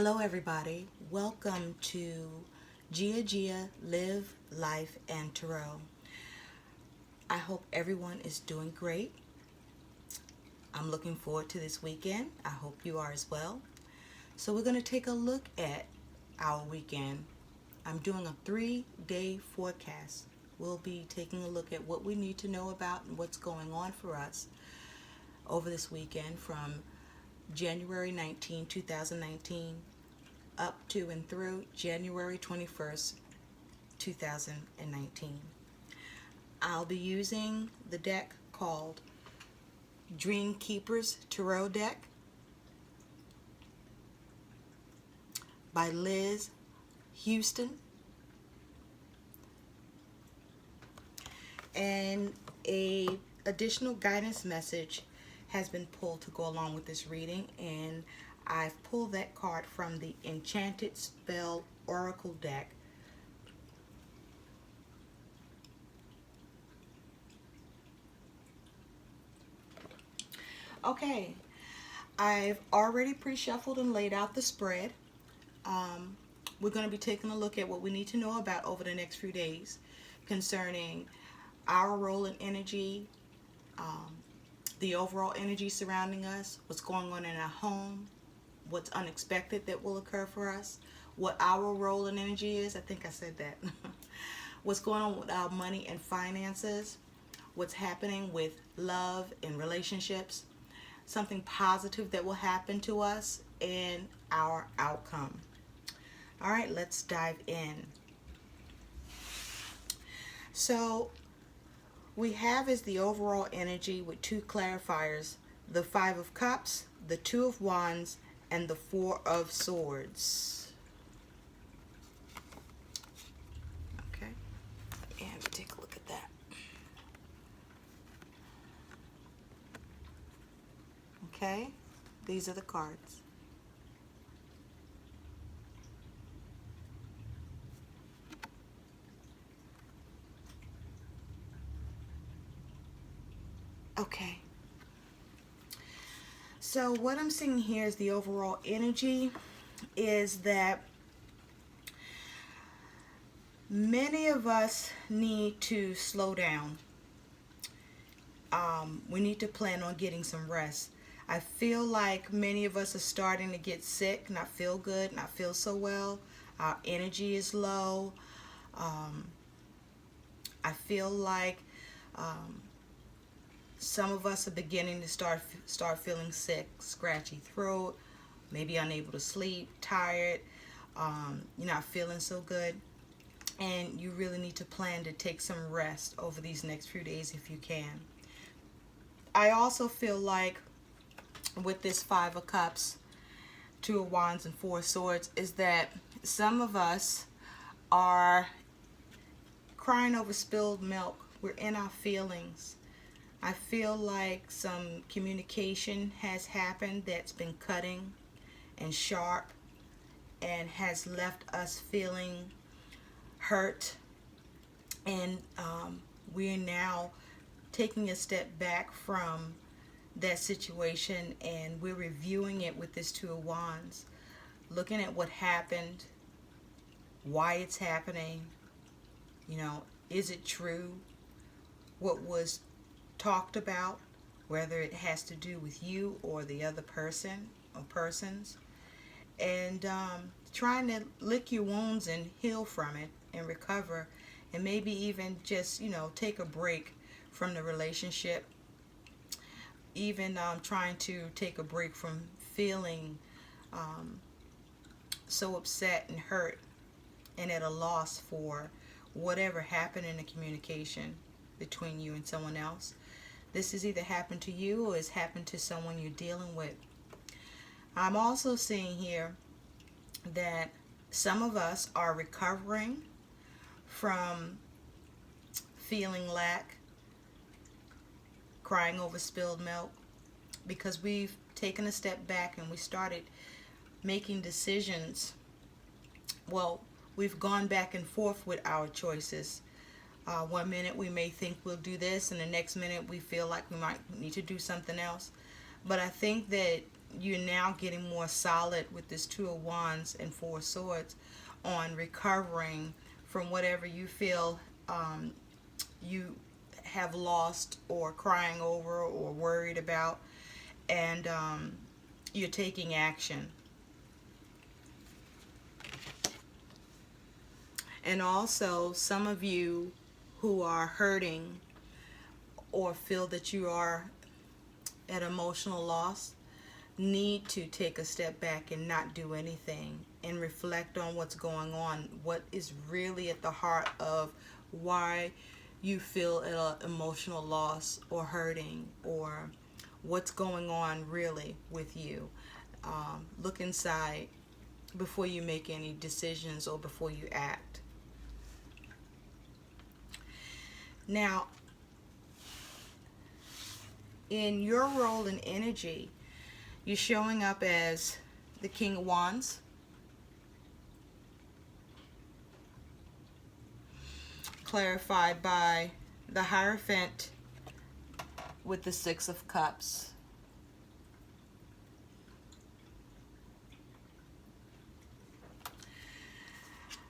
Hello everybody, welcome to GiaGia Live, Life, and Tarot. I hope everyone is doing great. I'm looking forward to this weekend. I hope you are as well. So we're going to take a look at our weekend. I'm doing a 3-day forecast. We'll be taking a look at what we need to know about and what's going on for us over this weekend from January 19, 2019 up to and through January 21st, 2019. I'll be using the deck called Dream Keepers Tarot deck by Liz Houston, and a additional guidance message has been pulled to go along with this reading, and I've pulled that card from the Enchanted Spell Oracle deck. Okay, I've already pre-shuffled and laid out the spread. We're going to be taking a look at what we need to know about over the next few days concerning our role in energy, the overall energy surrounding us, what's going on in our home, what's unexpected that will occur for us, what our role in energy is. I think I said that. What's going on with our money and finances, what's happening with love and relationships, something positive that will happen to us, and our outcome. All right, let's dive in. So we have as the overall energy with two clarifiers, the Five of Cups, the Two of Wands, and the Four of Swords. Okay, and take a look at that. Okay, these are the cards. Okay. So what I'm seeing here is the overall energy is that many of us need to slow down. We need to plan on getting some rest. I feel like many of us are starting to get sick, not feel good, not feel so well. Our energy is low. I feel like some of us are beginning to start feeling sick, scratchy throat, maybe unable to sleep, tired, you're not feeling so good, and you really need to plan to take some rest over these next few days if you can. I also feel like with this Five of Cups, Two of Wands, and Four of Swords is that some of us are crying over spilled milk. We're in our feelings. I feel like some communication has happened that's been cutting and sharp and has left us feeling hurt, and we're now taking a step back from that situation, and we're reviewing it with this Two of Wands, looking at what happened, why it's happening, is it true, what was talked about, whether it has to do with you or the other person or persons, and trying to lick your wounds and heal from it and recover, and maybe even just take a break from the relationship, even trying to take a break from feeling so upset and hurt and at a loss for whatever happened in the communication between you and someone else. This has either happened to you or has happened to someone you're dealing with. I'm also seeing here that some of us are recovering from feeling lack, crying over spilled milk, because we've taken a step back and we started making decisions. Well, we've gone back and forth with our choices. One minute we may think we'll do this, and the next minute we feel like we might need to do something else. But I think that you're now getting more solid with this Two of Wands and Four of Swords on recovering from whatever you feel you have lost or crying over or worried about, and you're taking action. And also, some of you who are hurting or feel that you are at emotional loss need to take a step back and not do anything and reflect on what's going on, what is really at the heart of why you feel at an emotional loss or hurting, or what's going on really with you. Look inside before you make any decisions or before you act. Now, in your role in energy, you're showing up as the King of Wands, clarified by the Hierophant with the Six of Cups.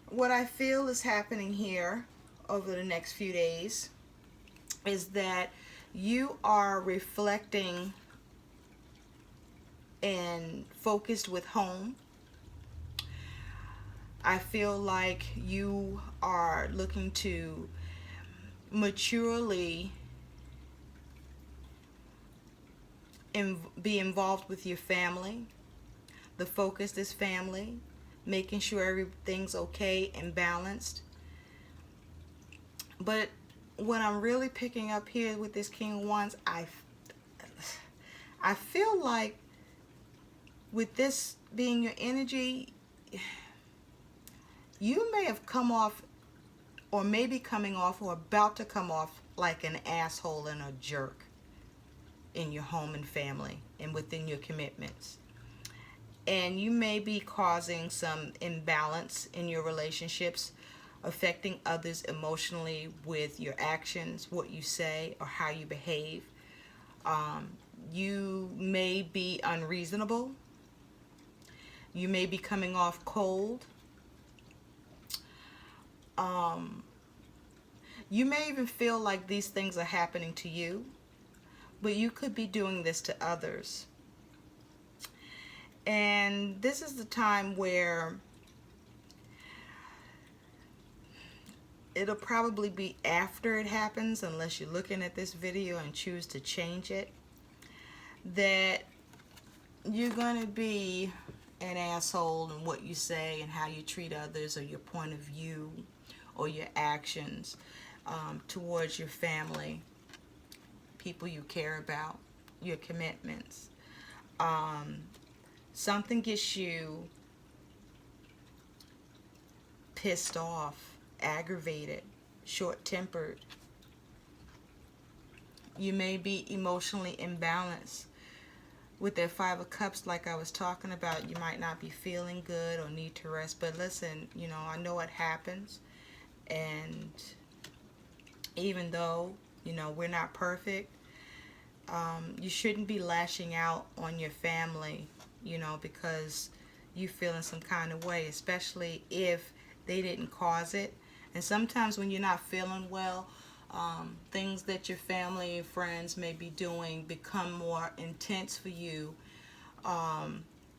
What I feel is happening here over the next few days is that you are reflecting and focused with home. I feel like you are looking to maturely be involved with your family. The focus is family, making sure everything's okay and balanced. But what I'm really picking up here with this King of Wands, I feel like with this being your energy, you may have come off, or maybe coming off, or about to come off like an asshole and a jerk in your home and family and within your commitments. And you may be causing some imbalance in your relationships, affecting others emotionally with your actions, what you say, or how you behave. You may be unreasonable. You may be coming off cold. You may even feel like these things are happening to you, but you could be doing this to others. And this is the time where it'll probably be after it happens, unless you're looking at this video and choose to change it, that you're going to be an asshole in what you say and how you treat others, or your point of view or your actions towards your family, people you care about, your commitments. Something gets you pissed off, aggravated, short-tempered. You may be emotionally imbalanced. With that Five of Cups, like I was talking about, you might not be feeling good or need to rest. But listen, you know, I know it happens. And even though, you know, we're not perfect, you shouldn't be lashing out on your family, you know, because you feel in some kind of way, especially if they didn't cause it. And sometimes when you're not feeling well, things that your family and friends may be doing become more intense for you,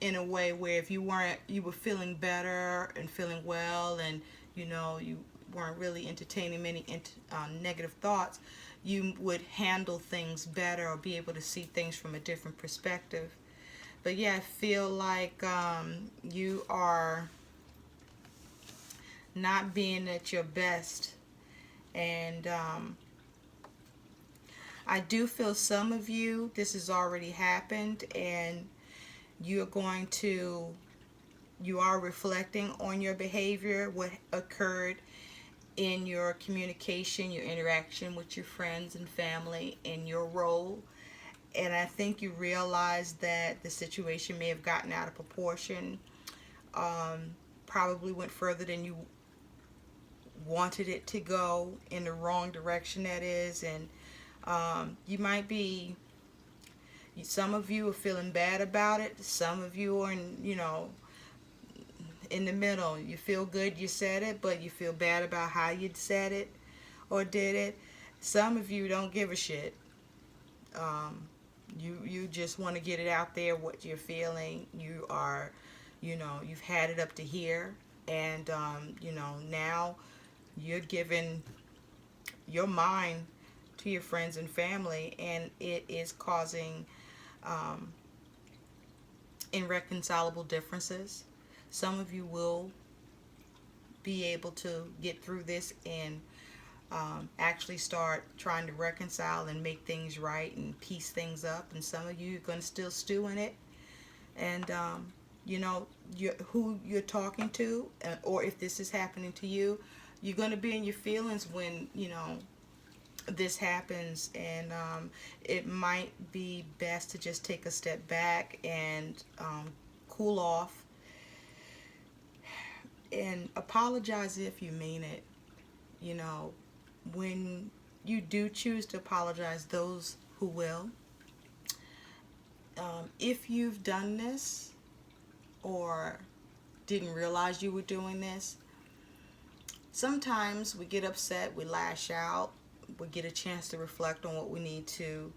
in a way where if you were feeling better and feeling well, and you know you weren't really entertaining many negative thoughts, you would handle things better or be able to see things from a different perspective. But yeah, I feel like you are not being at your best. And I do feel some of you, this has already happened, and you are reflecting on your behavior, what occurred in your communication, your interaction with your friends and family, in your role. And I think you realize that the situation may have gotten out of proportion, probably went further than you wanted it to go, in the wrong direction, that is. And you might be Some of you are feeling bad about it. Some of you are in the middle. You feel good you said it, but you feel bad about how you said it or did it. Some of you don't give a shit. You just want to get it out there what you're feeling. You are, you've had it up to here, and now you're giving your mind to your friends and family, and it is causing irreconcilable differences. Some of you will be able to get through this and actually start trying to reconcile and make things right and piece things up. And some of you are going to still stew in it. And, who you're talking to, or if this is happening to you, you're going to be in your feelings when, this happens. And it might be best to just take a step back and cool off and apologize if you mean it. When you do choose to apologize, those who will, if you've done this or didn't realize you were doing this, sometimes we get upset, we lash out, we get a chance to reflect on what we need to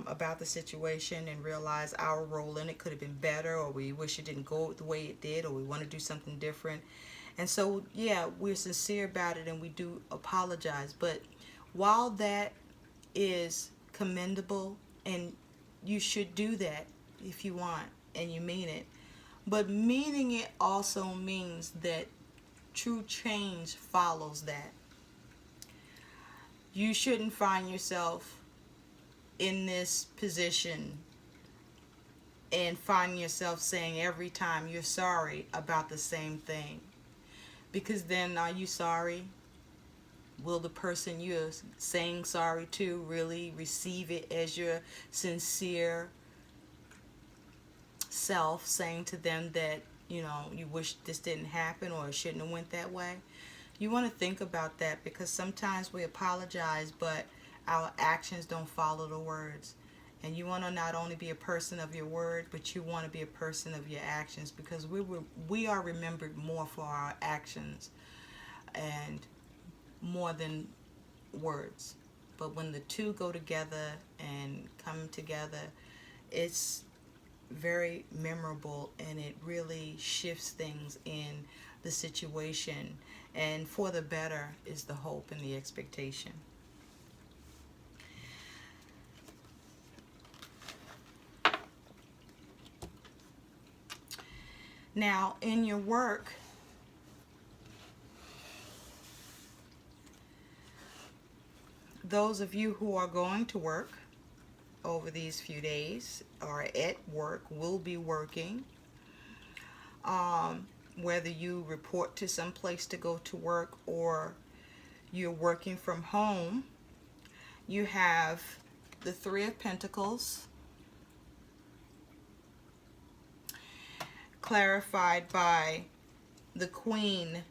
about the situation and realize our role in it could have been better, or we wish it didn't go the way it did, or we want to do something different. And so, yeah, we're sincere about it and we do apologize. But while that is commendable, and you should do that if you want and you mean it, but meaning it also means that true change follows that. You shouldn't find yourself in this position and find yourself saying every time you're sorry about the same thing. Because then, are you sorry? Will the person you're saying sorry to really receive it as your sincere self saying to them that, you wish this didn't happen or it shouldn't have went that way? You want to think about that, because sometimes we apologize, but our actions don't follow the words. And you want to not only be a person of your word, but you want to be a person of your actions, because we are remembered more for our actions and more than words. But when the two go together and come together, it's very memorable, and it really shifts things in the situation, and for the better is the hope and the expectation. Now, in your work, those of you who are going to work over these few days or at work will be working. Whether you report to some place to go to work or you're working from home, you have the Three of Pentacles, clarified by the Queen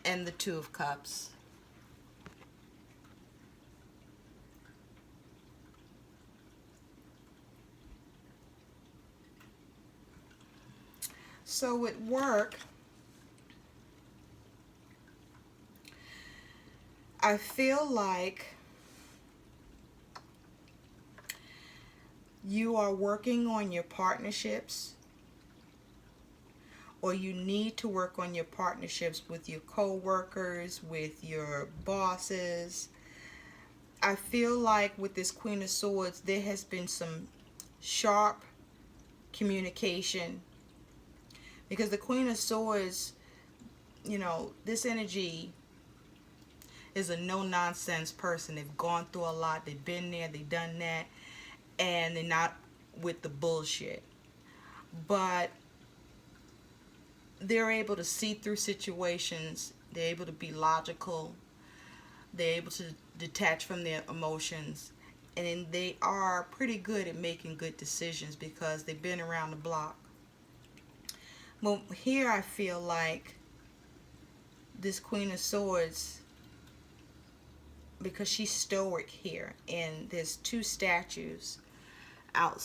and the Two of Cups. So at work, I feel like you are working on your partnerships, or you need to work on your partnerships with your co-workers, with your bosses. I feel like with this Queen of Swords, there has been some sharp communication, because the Queen of Swords, this energy is a no-nonsense person. They've gone through a lot. They've been there. They've done that. And they're not with the bullshit. But they're able to see through situations. They're able to be logical. They're able to detach from their emotions. And they are pretty good at making good decisions because they've been around the block. Well, here I feel like this Queen of Swords, because she's stoic here, and there's two statues, out,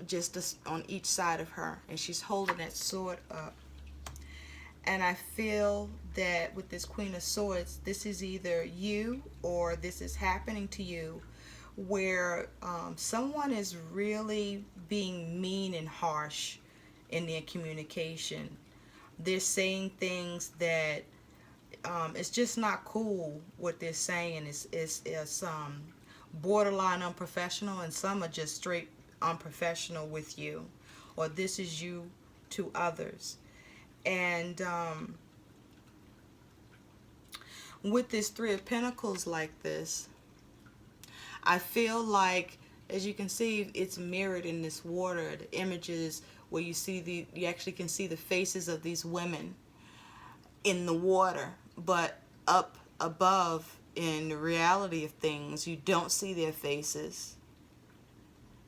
just on each side of her, and she's holding that sword up. And I feel that with this Queen of Swords, this is either you or this is happening to you, where someone is really being mean and harsh in their communication. They're saying things that it's just not cool. What they're saying is borderline unprofessional, and some are just straight unprofessional with you, or this is you to others. And with this Three of Pentacles like this, I feel like, as you can see, it's mirrored in this water. The images where you see you actually can see the faces of these women in the water, but up above in the reality of things, you don't see their faces.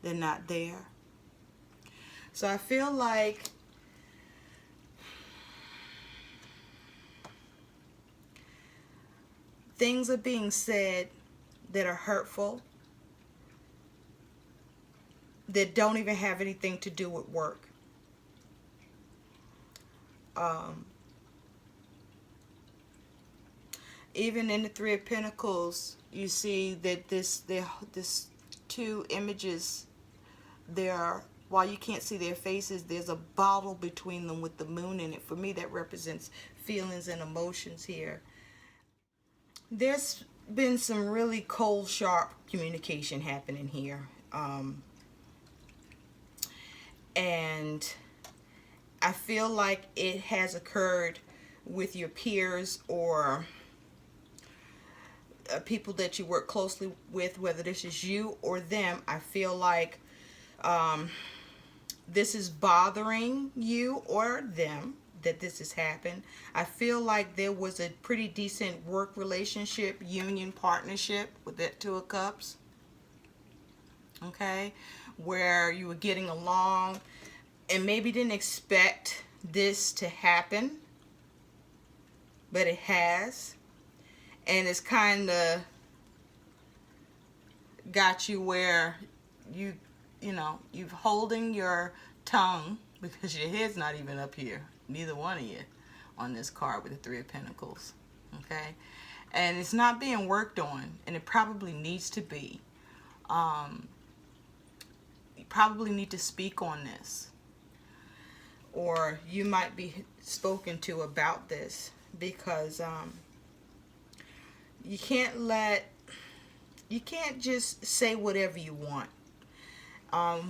They're not there. So I feel like things are being said that are hurtful, that don't even have anything to do with work. Even in the Three of Pentacles, you see that this two images, while you can't see their faces, there's a bottle between them with the moon in it. For me, that represents feelings and emotions here. There's been some really cold, sharp communication happening here. And I feel like it has occurred with your peers or people that you work closely with, whether this is you or them. I feel like this is bothering you or them, that this has happened. I feel like there was a pretty decent work relationship, union, partnership with that Two of Cups. Okay, where you were getting along and maybe didn't expect this to happen, but it has. And it's kind of got you where you're holding your tongue, because your head's not even up here, neither one of you, on this card with the Three of Pentacles. Okay, and it's not being worked on, and it probably needs to be. You probably need to speak on this, or you might be spoken to about this, because you can't just say whatever you want.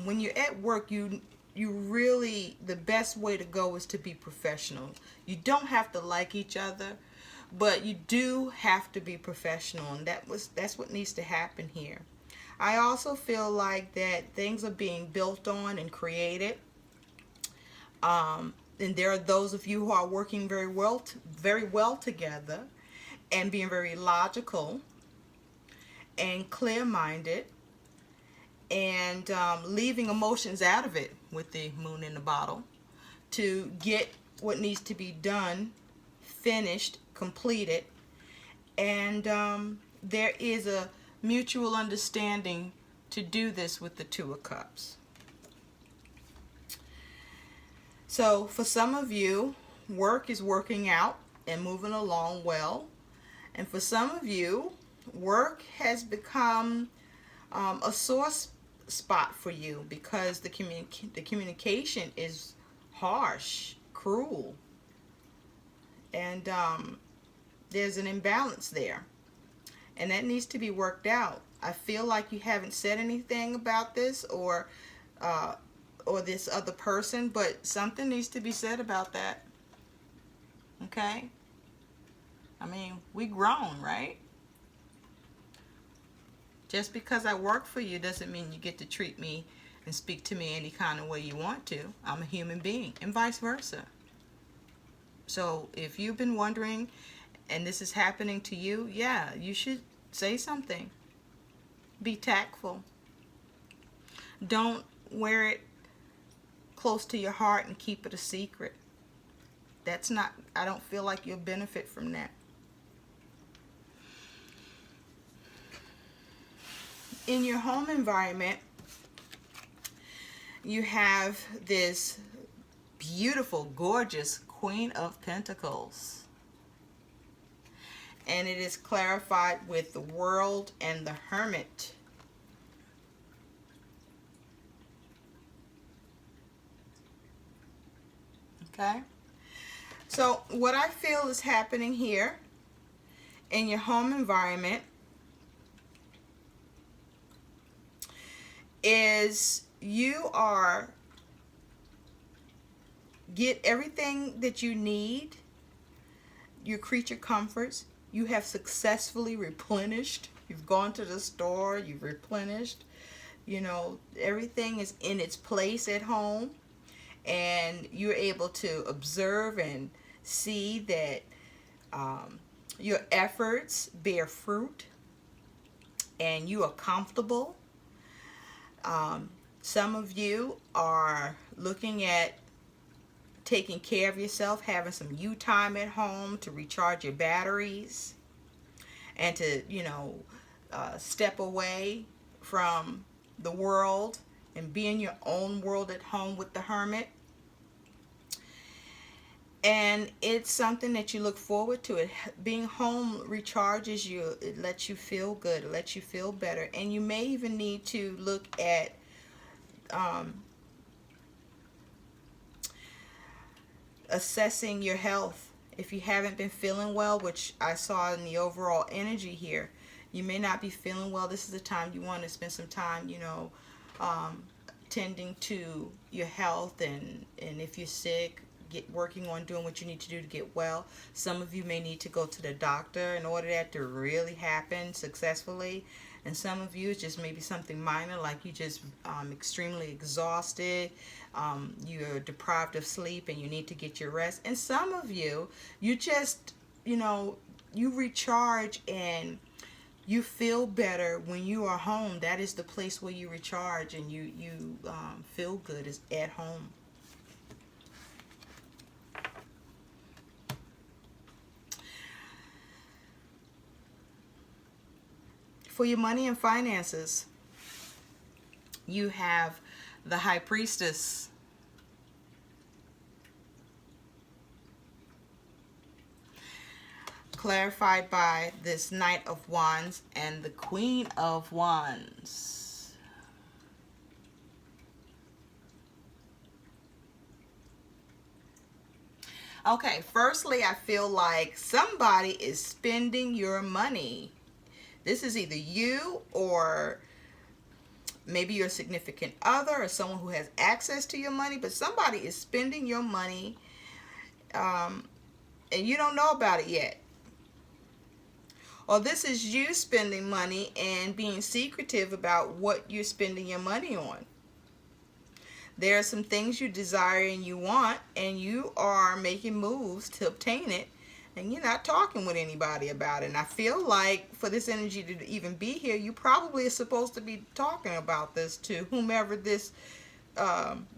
When you're at work, you really, the best way to go is to be professional. You don't have to like each other, but you do have to be professional, and that's what needs to happen here. I also feel like that things are being built on and created. And there are those of you who are working very well together, and being very logical and clear-minded, and leaving emotions out of it with the moon in the bottle to get what needs to be done, finished, completed. And there is a mutual understanding to do this with the Two of Cups. So for some of you, work is working out and moving along well. And for some of you, work has become a sore spot for you, because the communication is harsh, cruel, and there's an imbalance there, and that needs to be worked out. I feel like you haven't said anything about this or this other person, but something needs to be said about that. Okay? I mean, we grown, right? Just because I work for you doesn't mean you get to treat me and speak to me any kind of way you want to. I'm a human being, and vice versa. So if you've been wondering and this is happening to you, yeah, you should say something. Be tactful. Don't wear it close to your heart and keep it a secret. I don't feel like you'll benefit from that. In your home environment, you have this beautiful, gorgeous Queen of Pentacles. And it is clarified with the World and the Hermit. Okay? So what I feel is happening here in your home environment is you are get everything that you need, your creature comforts. You have successfully replenished. You've gone to the store, you've replenished. You know, everything is in its place at home, and you're able to observe and see that your efforts bear fruit, and you are comfortable. Some of you are looking at taking care of yourself, having some you time at home to recharge your batteries, and to, you know, step away from the world and be in your own world at home with the Hermit. And it's something that you look forward to. It being home recharges you. It lets you feel good. It lets you feel better. And you may even need to look at assessing your health. If you haven't been feeling well, which I saw in the overall energy here, you may not be feeling well. This is the time you want to spend some time, you know, tending to your health, and if you're sick, working on doing what you need to do to get well. Some of you may need to go to the doctor in order that to really happen successfully. And some of you, it's just maybe something minor, like you just extremely exhausted, you're deprived of sleep and you need to get your rest. And some of you, you just, you know, you recharge and you feel better when you are home. That is the place where you recharge and you feel good, is at home. For your money and finances, you have the High Priestess. Clarified by this Knight of Wands and the Queen of Wands. Okay, firstly, I feel like somebody is spending your money. This is either you or maybe your significant other or someone who has access to your money, but somebody is spending your money and you don't know about it yet. Or this is you spending money and being secretive about what you're spending your money on. There are some things you desire and you want, and you are making moves to obtain it, and you're not talking with anybody about it. And I feel like for this energy to even be here, you probably are supposed to be talking about this to whomever this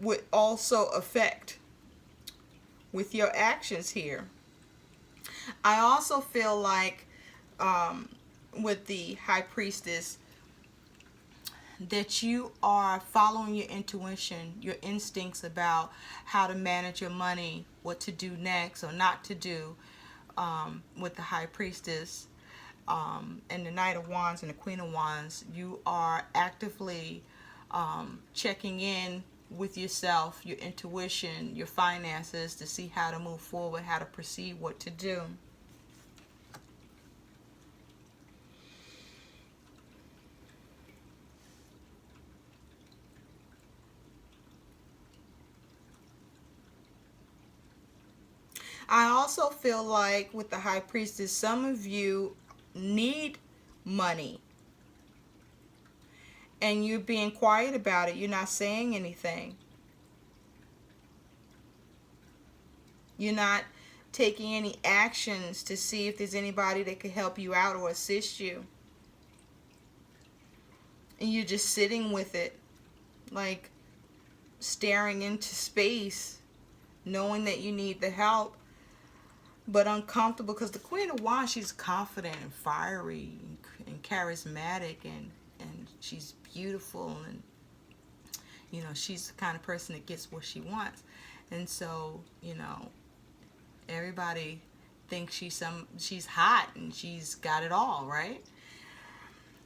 would also affect with your actions here. I also feel like with the High Priestess, that you are following your intuition, your instincts about how to manage your money, what to do next or not to do. With the High Priestess and the Knight of Wands and the Queen of Wands, you are actively checking in with yourself, your intuition, your finances, to see how to move forward, how to proceed, what to do. I also feel like with the High Priestess, some of you need money and you're being quiet about it. You're not saying anything. You're not taking any actions to see if there's anybody that could help you out or assist you. And you're just sitting with it, like staring into space, knowing that you need the help, but uncomfortable, because the Queen of Wands, she's confident and fiery and charismatic, and she's beautiful, and You know, she's the kind of person that gets what she wants. And so, you know, everybody thinks she's hot and she's got it all, right?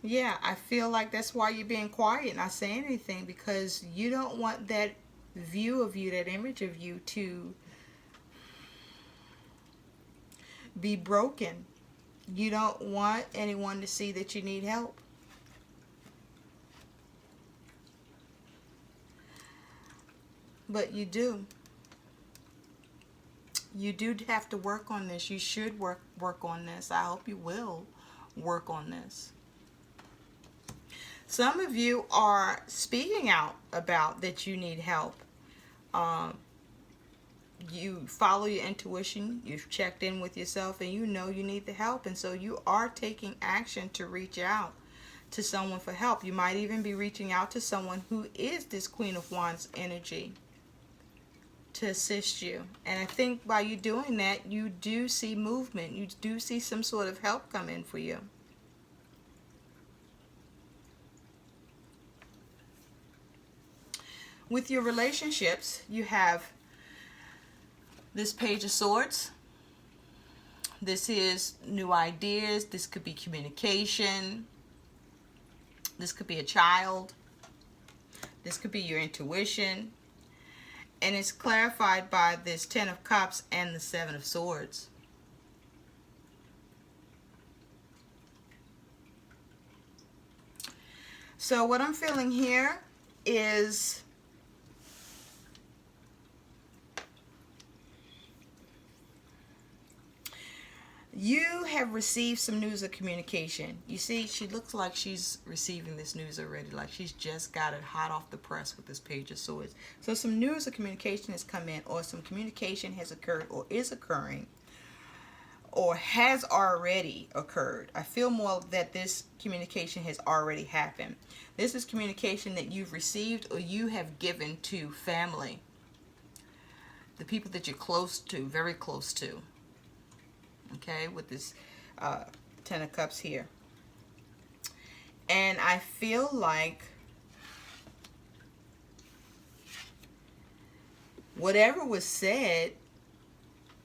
Yeah, I feel like that's why you're being quiet, not saying anything, because you don't want that view of you, that image of you, to be broken. You don't want anyone to see that you need help. But you do. You do have to work on this. You should work on this. I hope you will work on this. Some of you are speaking out about that you need help. You follow your intuition, you've checked in with yourself, and you know you need the help, and so you are taking action to reach out to someone for help. You might even be reaching out to someone who is this Queen of Wands energy to assist you. And I think by you doing that, you do see movement. You do see some sort of help come in for you. With your relationships, you have this Page of Swords. This is new ideas. This could be communication. This could be a child. This could be your intuition. And it's clarified by this Ten of Cups and the Seven of Swords. So what I'm feeling here is you have received some news of communication. You see, she looks like she's receiving this news already, like she's just got it hot off the press with this Page of Swords. So some news of communication has come in, or some communication has occurred, or is occurring, or has already occurred. I feel more that this communication has already happened. This is communication that you've received or you have given to family, the people that you're close to, very close to. Okay, with this Ten of Cups here. And I feel like whatever was said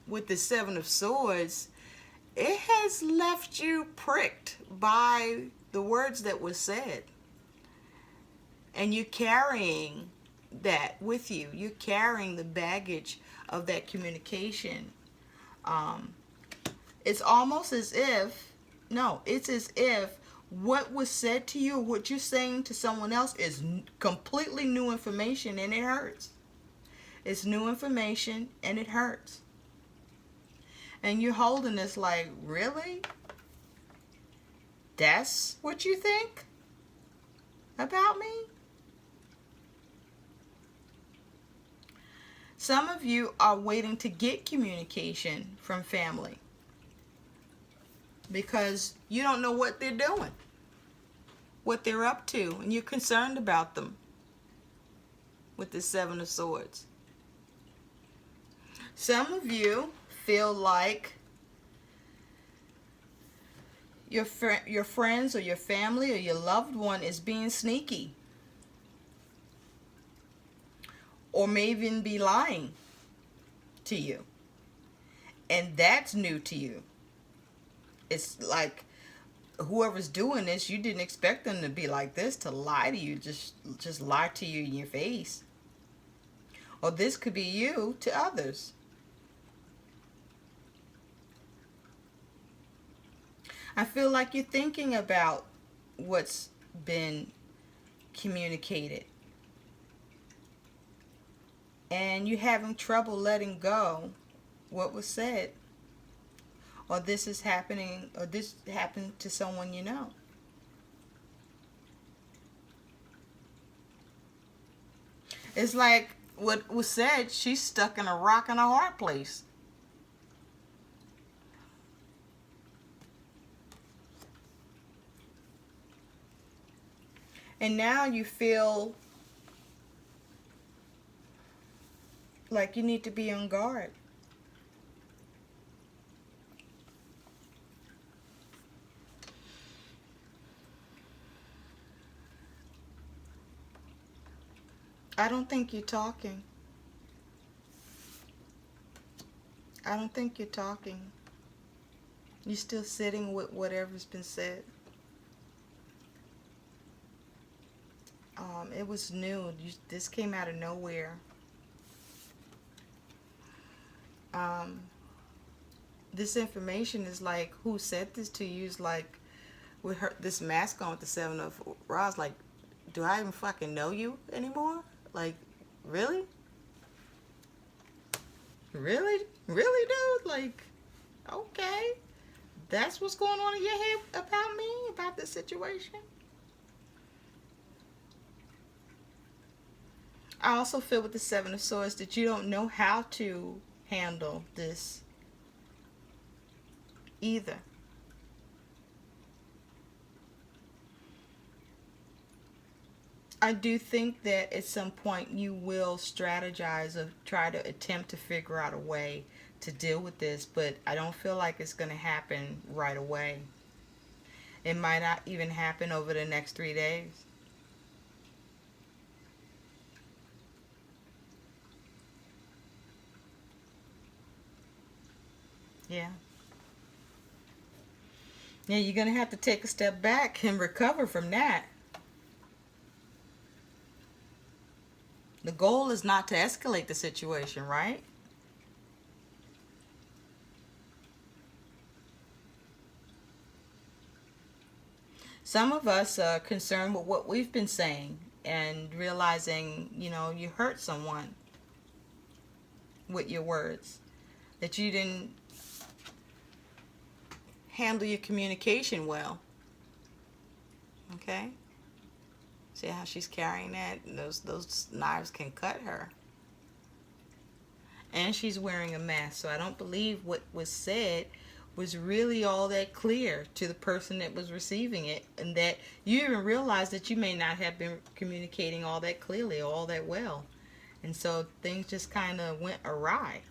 with the Seven of Swords, it has left you pricked by the words that were said. And you're carrying that with you. You're carrying the baggage of that communication. It's almost as if, no, it's as if what was said to you, or what you're saying to someone else, is completely new information, and it hurts. It's new information and it hurts. And you're holding this like, really? That's what you think about me? Some of you are waiting to get communication from family because you don't know what they're doing, what they're up to, and you're concerned about them with the Seven of Swords. Some of you feel like your friends or your family or your loved one is being sneaky, or may even be lying to you, and that's new to you. It's like whoever's doing this, you didn't expect them to be like this, to lie to you, just lie to you in your face. Or this could be you to others. I feel like you're thinking about what's been communicated, and you're having trouble letting go what was said. Or this is happening, or this happened to someone you know. It's like what was said, she's stuck in a rock and a hard place. And now you feel like you need to be on guard. I don't think you're talking. I don't think you're talking. You're still sitting with whatever's been said. It was new. This came out of nowhere. This information is like, who said this to you? Is like, with her, this mask on with the Seven of Rods, like, do I even fucking know you anymore? Like, really? Really? Really, dude? Like, okay. That's what's going on in your head about me, about this situation? I also feel with the Seven of Swords that you don't know how to handle this either. I do think that at some point you will strategize or try to attempt to figure out a way to deal with this, but I don't feel like it's going to happen right away. It might not even happen over the next 3 days. Yeah. Yeah, you're going to have to take a step back and recover from that. The goal is not to escalate the situation, right? Some of us are concerned with what we've been saying and realizing, you hurt someone with your words, that you didn't handle your communication well. Okay? See how she's carrying that? Those knives can cut her. And she's wearing a mask, so I don't believe what was said was really all that clear to the person that was receiving it, and that you even realize that you may not have been communicating all that clearly or all that well. And so things just kind of went awry.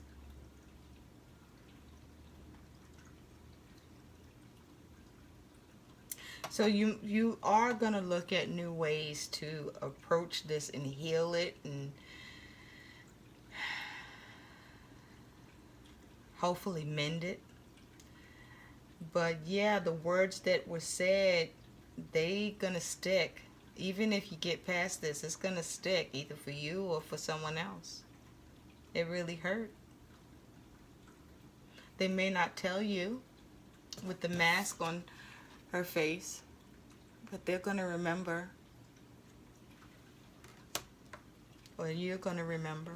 So you are going to look at new ways to approach this and heal it and hopefully mend it. But yeah, the words that were said, they gonna stick. Even if you get past this, it's gonna stick either for you or for someone else. It really hurt. They may not tell you with the mask on her face, but they're gonna remember. Or you're gonna remember.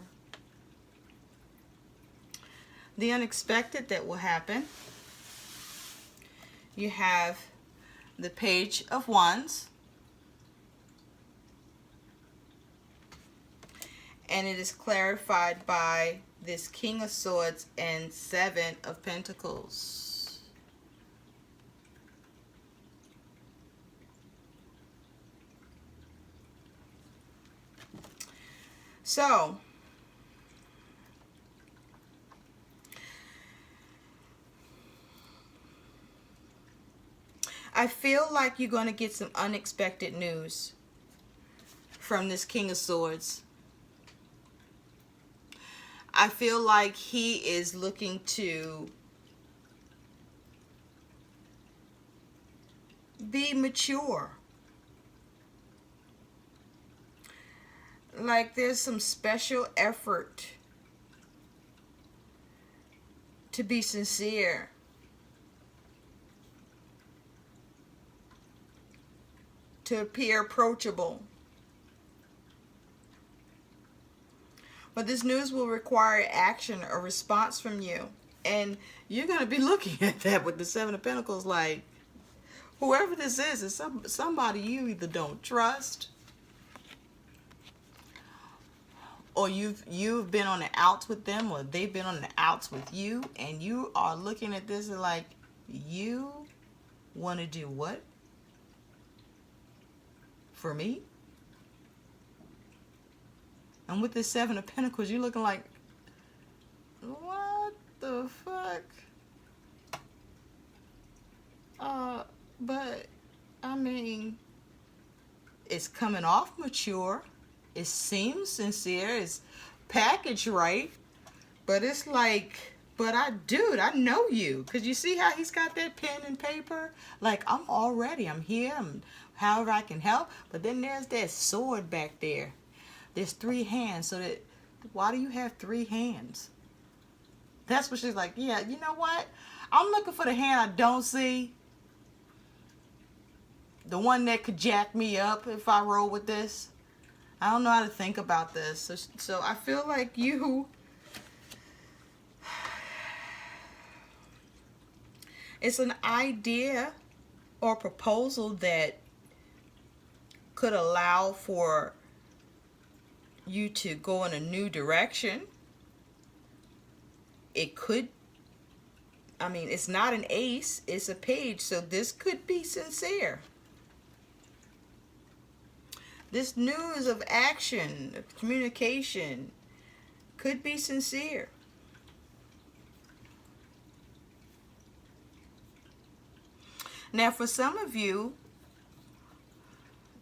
The unexpected that will happen. You have the Page of Wands. And it is clarified by this King of Swords and Seven of Pentacles. So, I feel like you're going to get some unexpected news from this King of Swords. I feel like he is looking to be mature. Like there's some special effort to be sincere. To appear approachable. But this news will require action or response from you. And you're going to be looking at that with the Seven of Pentacles like, whoever this is somebody you either don't trust, or you've been on the outs with them, or they've been on the outs with you, and you are looking at this and like, you want to do what? For me? And with the Seven of Pentacles, you're looking like, what the fuck? But, I mean, it's coming off mature. it seems sincere, it's packaged right, but it's like, but dude, I know you. Because you see how he's got that pen and paper? Like, I'm here, however I can help. But then there's that sword back there. There's 3 hands, so that, why do you have 3 hands? That's what she's like, yeah, you know what? I'm looking for the hand I don't see. The one that could jack me up if I roll with this. I don't know how to think about this. So I feel like you... It's an idea or proposal that could allow for you to go in a new direction. It could, I mean, it's not an ace, it's a page, so this could be sincere. This news of action, of communication, could be sincere. Now, for some of you,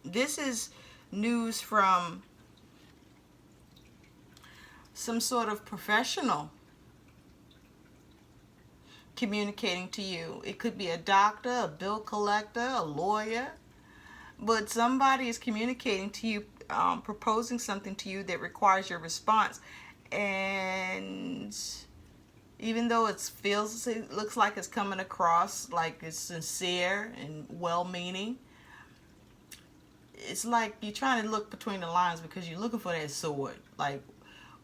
this is news from some sort of professional communicating to you. It could be a doctor, a bill collector, a lawyer, but somebody is communicating to you, proposing something to you that requires your response. And even though it looks like it's coming across like it's sincere and well-meaning, it's like you're trying to look between the lines because you're looking for that sword. Like,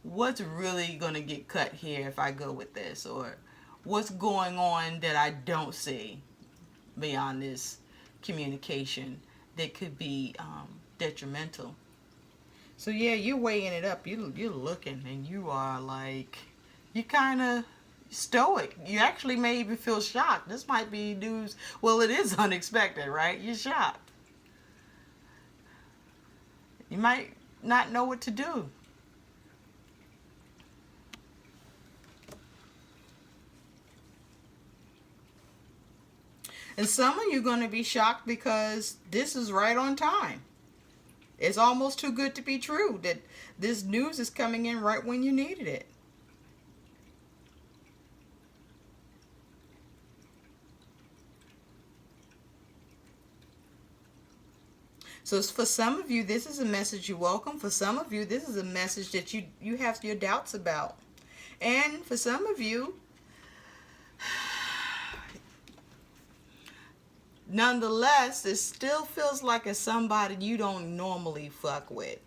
what's really going to get cut here if I go with this? Or what's going on that I don't see beyond this communication that could be detrimental? So yeah, you're weighing it up. You're looking, and you are like, you kind of stoic. You actually may even feel shocked. This might be news. Well, it is unexpected, right? You're shocked. You might not know what to do. And some of you are going to be shocked because this is right on time. It's almost too good to be true that this news is coming in right when you needed it. So for some of you, this is a message you welcome. For some of you, this is a message that you have your doubts about. And for some of you, nonetheless, it still feels like it's somebody you don't normally fuck with.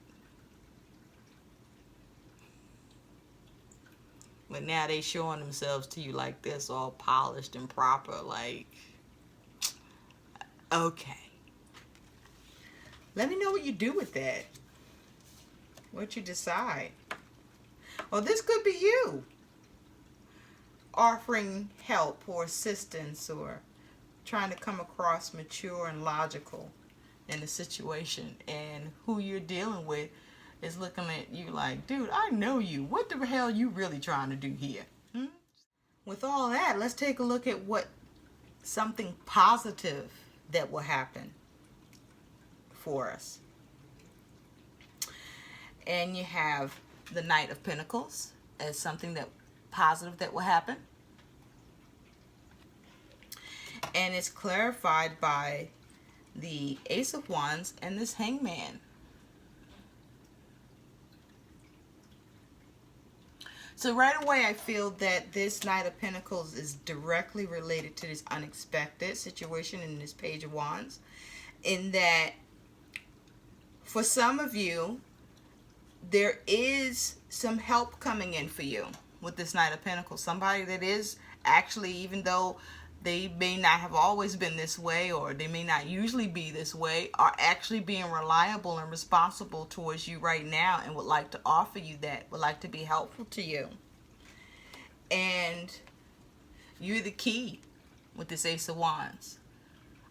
But now they showing themselves to you like this, all polished and proper. Like, okay. Let me know what you do with that. What you decide. Well, this could be you offering help or assistance or trying to come across mature and logical in the situation. And who you're dealing with is looking at you like, dude, I know you. What the hell are you really trying to do here? With all that, let's take a look at what something positive that will happen for us. And you have the Knight of Pentacles as something that positive that will happen. And it's clarified by the Ace of Wands and this Hangman. So right away I feel that this Knight of Pentacles is directly related to this unexpected situation in this Page of Wands. In that, for some of you, there is some help coming in for you with this Knight of Pentacles. Somebody that is actually, even though they may not have always been this way, or they may not usually be this way, are actually being reliable and responsible towards you right now and would like to offer you that, would like to be helpful to you. And you're the key with this Ace of Wands.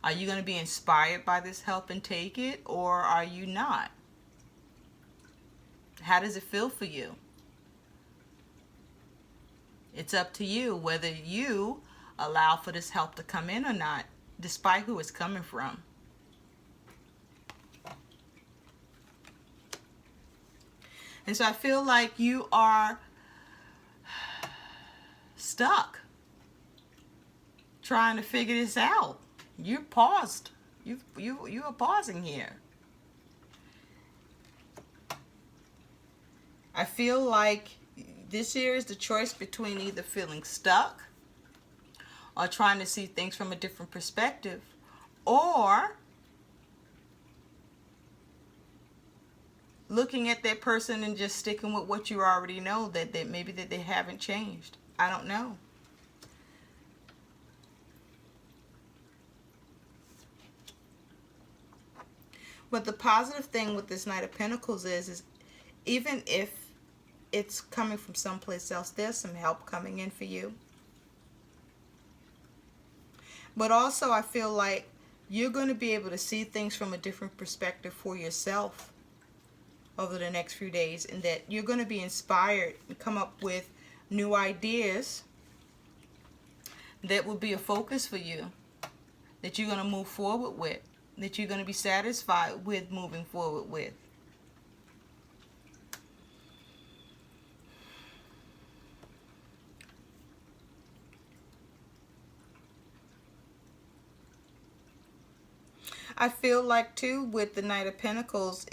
Are you going to be inspired by this help and take it, or are you not? How does it feel for you? It's up to you whether you allow for this help to come in or not, despite who it's coming from. And so I feel like you are stuck trying to figure this out. You're paused. You are pausing here. I feel like this here is the choice between either feeling stuck or trying to see things from a different perspective, or looking at that person and just sticking with what you already know, that maybe that they haven't changed. I don't know. But the positive thing with this Knight of Pentacles is even if it's coming from someplace else, there's some help coming in for you. But also I feel like you're going to be able to see things from a different perspective for yourself over the next few days, and that you're going to be inspired and come up with new ideas that will be a focus for you, that you're going to move forward with, that you're going to be satisfied with moving forward with. I feel like too with the Knight of Pentacles,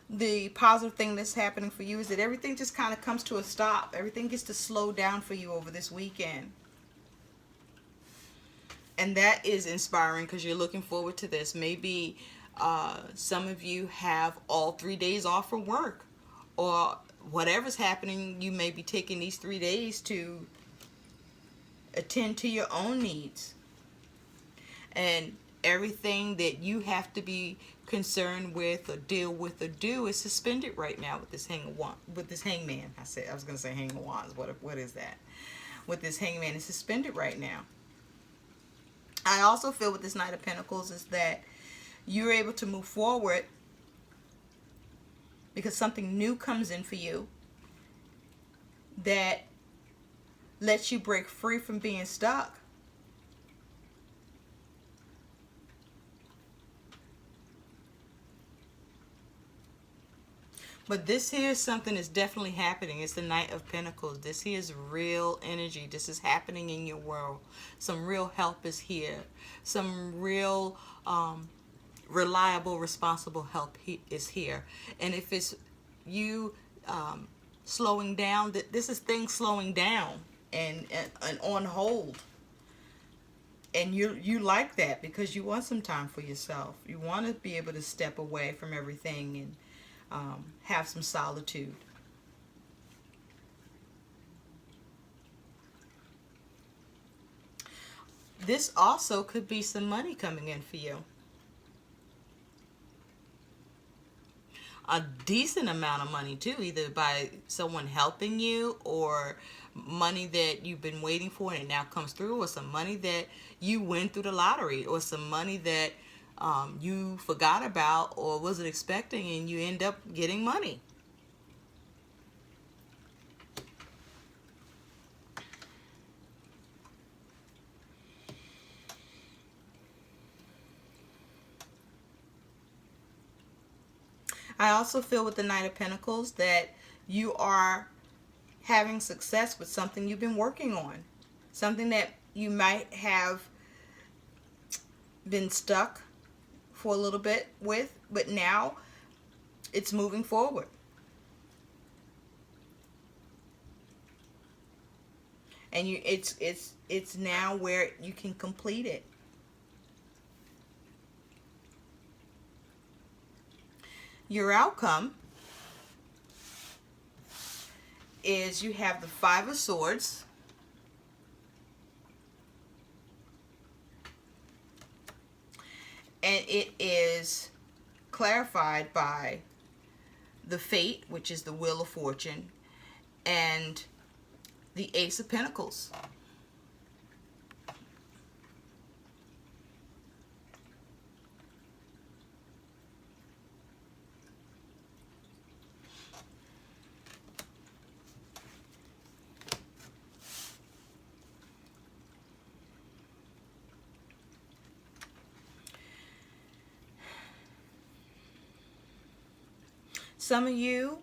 the positive thing that's happening for you is that everything just kind of comes to a stop. Everything gets to slow down for you over this weekend. And that is inspiring because you're looking forward to this. Maybe some of you have all 3 days off from work, or whatever's happening, you may be taking these 3 days to attend to your own needs. And everything that you have to be concerned with or deal with or do is suspended right now with this hangman. I was going to say hang of wands. What is that? With this hangman, is suspended right now. I also feel with this Knight of Pentacles is that you're able to move forward because something new comes in for you that lets you break free from being stuck. But this here is something that's definitely happening. It's the Knight of Pentacles. This here is real energy. This is happening in your world. Some real help is here. Some real reliable, responsible help is here. And if it's you slowing down, this is things slowing down and on hold. And you like that because you want some time for yourself. You want to be able to step away from everything and have some solitude. This also could be some money coming in for you. A decent amount of money too, either by someone helping you, or money that you've been waiting for and it now comes through, or some money that you win through the lottery, or some money that you forgot about or wasn't expecting and you end up getting money. I also feel with the Knight of Pentacles that you are having success with something you've been working on. Something that you might have been stuck for a little bit with, but now it's moving forward. And it's now where you can complete it. Your outcome is you have the Five of Swords, and it is clarified by the Fate, which is the Wheel of Fortune, and the Ace of Pentacles. Some of you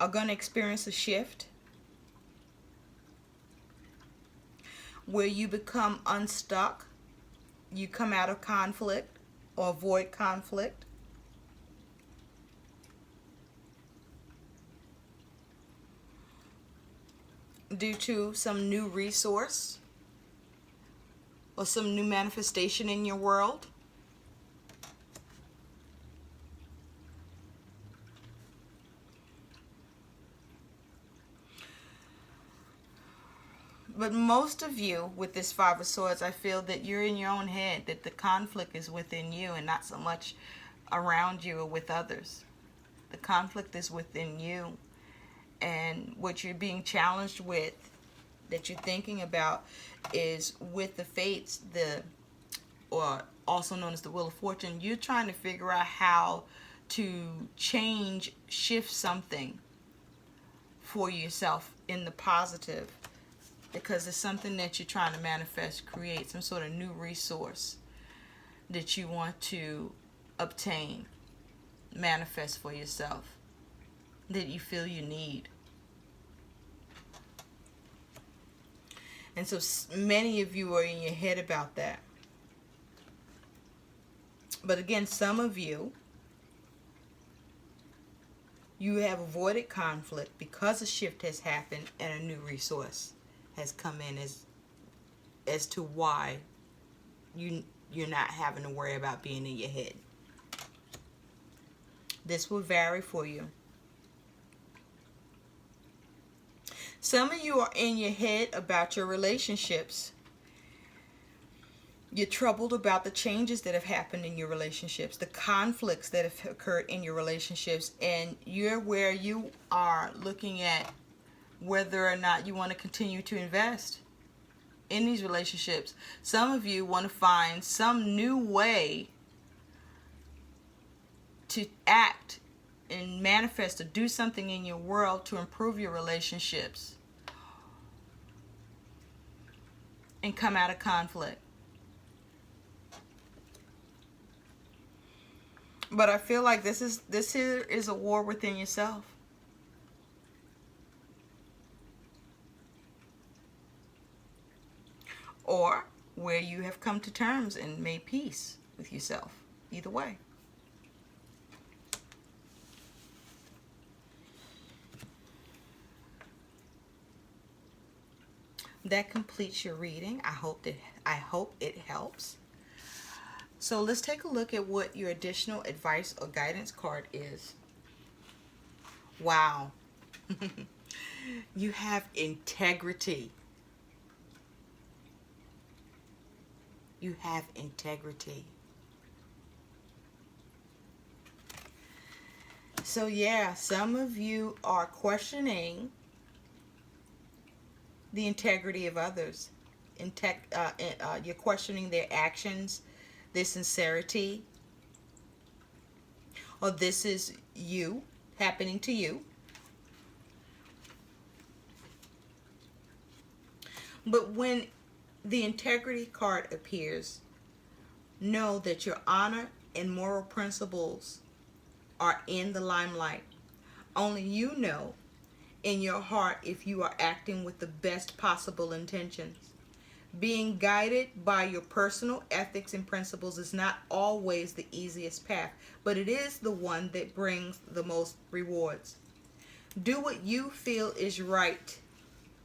are going to experience a shift where you become unstuck. You come out of conflict or avoid conflict. Due to some new resource or some new manifestation in your world. But most of you with this Five of Swords, I feel that you're in your own head, that the conflict is within you and not so much around you or with others. The conflict is within you, and what you're being challenged with, that you're thinking about, is with the fates, or also known as the Wheel of Fortune. You're trying to figure out how to change, shift something for yourself in the positive, because it's something that you're trying to manifest, create some sort of new resource that you want to obtain, manifest for yourself, that you feel you need. And so many of you are in your head about that. But again, some of you, you have avoided conflict because a shift has happened and a new resource has come in as to why you're not having to worry about being in your head. This will vary for you. Some of you are in your head about your relationships. You're troubled about the changes that have happened in your relationships, the conflicts that have occurred in your relationships, and you're where you are looking at whether or not you want to continue to invest in these relationships. Some of you want to find some new way to act and manifest or do something in your world to improve your relationships and come out of conflict. But I feel like this here is a war within yourself. Or where you have come to terms and made peace with yourself. Either way. That completes your reading. I hope it helps. So let's take a look at what your additional advice or guidance card is. Wow. You have integrity. You have integrity. So yeah, some of you are questioning the integrity of others. You're questioning their actions, their sincerity, or this is you, happening to you. But when the integrity card appears, know that your honor and moral principles are in the limelight. Only you know in your heart if you are acting with the best possible intentions. Being guided by your personal ethics and principles is not always the easiest path, but it is the one that brings the most rewards. Do what you feel is right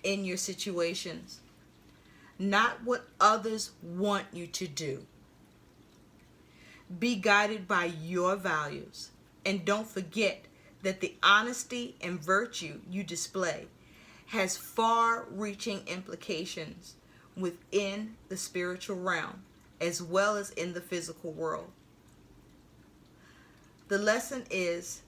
in your situations, not what others want you to do. Be guided by your values, and don't forget that the honesty and virtue you display has far-reaching implications within the spiritual realm as well as in the physical world. The lesson is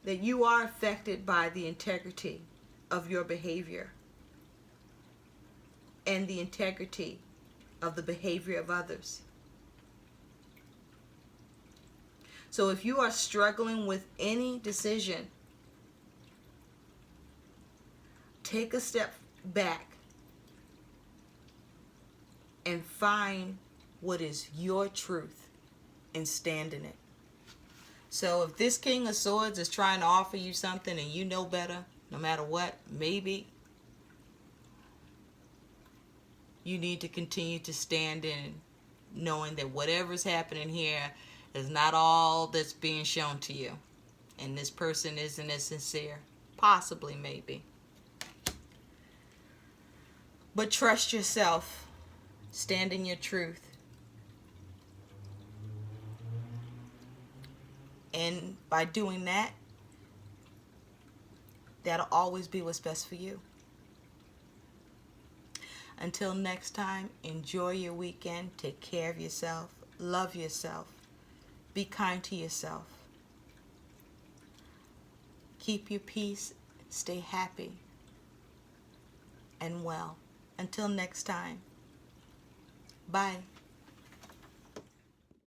that you are affected by the integrity of your behavior and the integrity of the behavior of others. So if you are struggling with any decision, take a step back and find what is your truth and stand in it. So if this King of Swords is trying to offer you something and you know better, no matter what, maybe you need to continue to stand in, knowing that whatever's happening here is not all that's being shown to you. And this person isn't as sincere. Possibly, maybe. But trust yourself. Stand in your truth. And by doing that, that'll always be what's best for you. Until next time, enjoy your weekend. Take care of yourself. Love yourself. Be kind to yourself. Keep your peace. Stay happy and well. Until next time. Bye.